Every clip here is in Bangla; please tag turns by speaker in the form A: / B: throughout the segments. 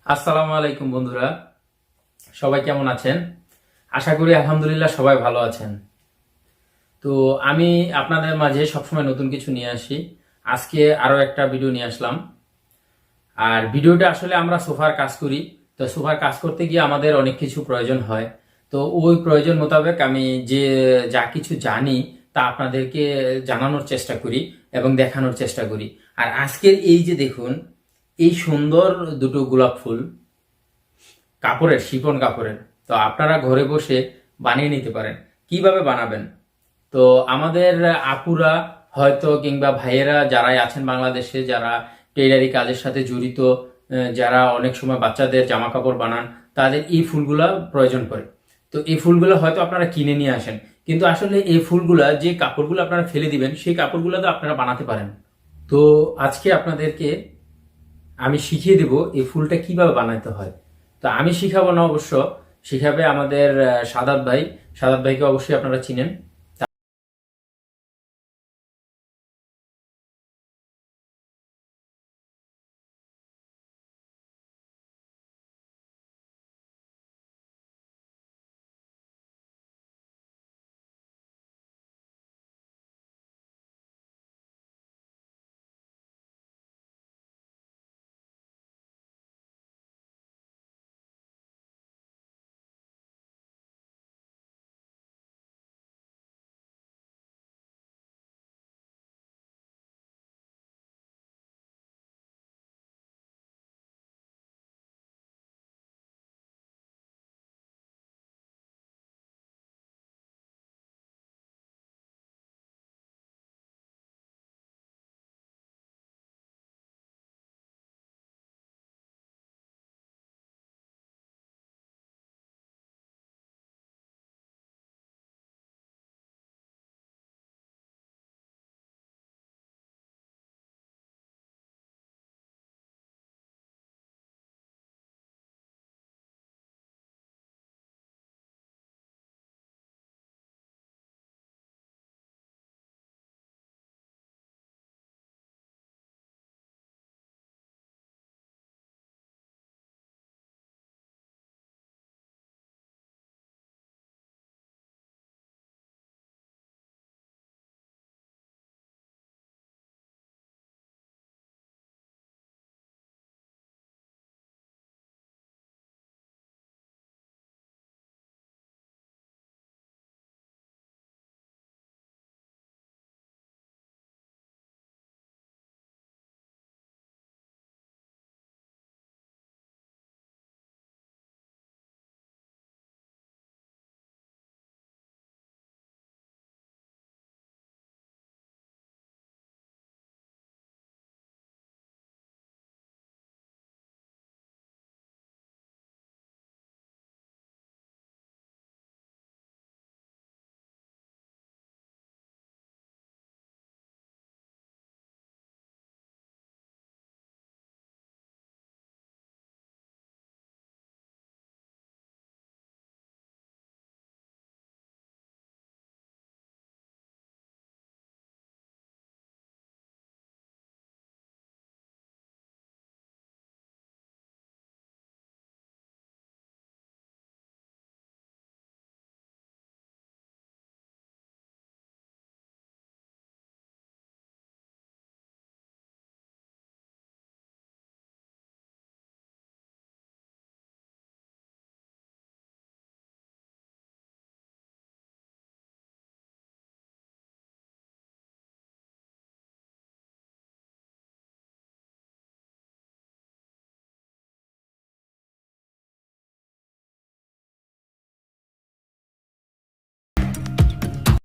A: আসসালামু আলাইকুম বন্ধুরা, সবাই কেমন আছেন? আশা করি আলহামদুলিল্লাহ সবাই ভালো আছেন। তো আমি আপনাদের মাঝে সবসময় নতুন কিছু নিয়ে আসি। আজকে আরো একটা ভিডিও নিয়ে আসলাম। আর ভিডিওটা আসলে আমরা সোফার কাজ করি। তো সোফার কাজ করতে গিয়ে আমাদের অনেক কিছু প্রয়োজন হয়। তো ওই প্রয়োজন মোতাবেক আমি যে যা কিছু জানি তা আপনাদেরকে জানানোর চেষ্টা করি এবং দেখানোর চেষ্টা করি। আর আজকের এই যে দেখুন, এই সুন্দর দুটো গোলাপ ফুল কাপড়ের, শিফন কাপড়ের, তো আপনারা ঘরে বসে বানিয়ে নিতে পারেন। কিভাবে বানাবেন? তো আমাদের আপুরা হয়তো কিংবা ভাইয়েরা যারাই আছেন বাংলাদেশে, যারা টেইলারি কাজের সাথে জড়িত, যারা অনেক সময় বাচ্চাদের জামা কাপড় বানান, তাদের এই ফুলগুলা প্রয়োজন পড়ে। তো এই ফুলগুলো হয়তো আপনারা কিনে নিয়ে আসেন, কিন্তু আসলে এই ফুলগুলা যে কাপড়গুলো আপনারা ফেলে দিবেন সেই কাপড়গুলো তো আপনারা বানাতে পারেন। তো আজকে আপনাদেরকে আমি শিখিয়ে দেব এই ফুলটা কিভাবে বানাতে হয়। তো আমি শিখাবো না অবশ্য, শিখাবে আমাদের সাদাত ভাই। সাদাত ভাইকে অবশ্যই আপনারা চিনেন।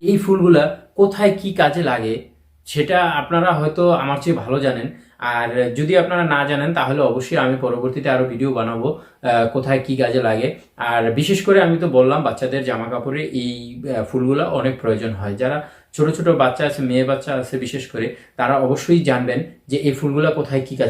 A: এই ফুলগুলা কোথায় কি কাজে লাগে সেটা আপনারা হয়তো আমার চেয়ে ভালো জানেন। আর যদি আপনারা না জানেন তাহলে অবশ্যই আমি পরবর্তীতে আরো ভিডিও বানাবো কোথায় কি কাজে লাগে। আর বিশেষ করে আমি তো বললাম বাচ্চাদের জামা কাপড়ে এই ফুলগুলা অনেক প্রয়োজন হয়। যারা ছোট ছোট বাচ্চা আছে, মেয়ে বাচ্চা আছে বিশেষ করে, তারা অবশ্যই জানবেন যে এই ফুলগুলা কোথায় কি কাজে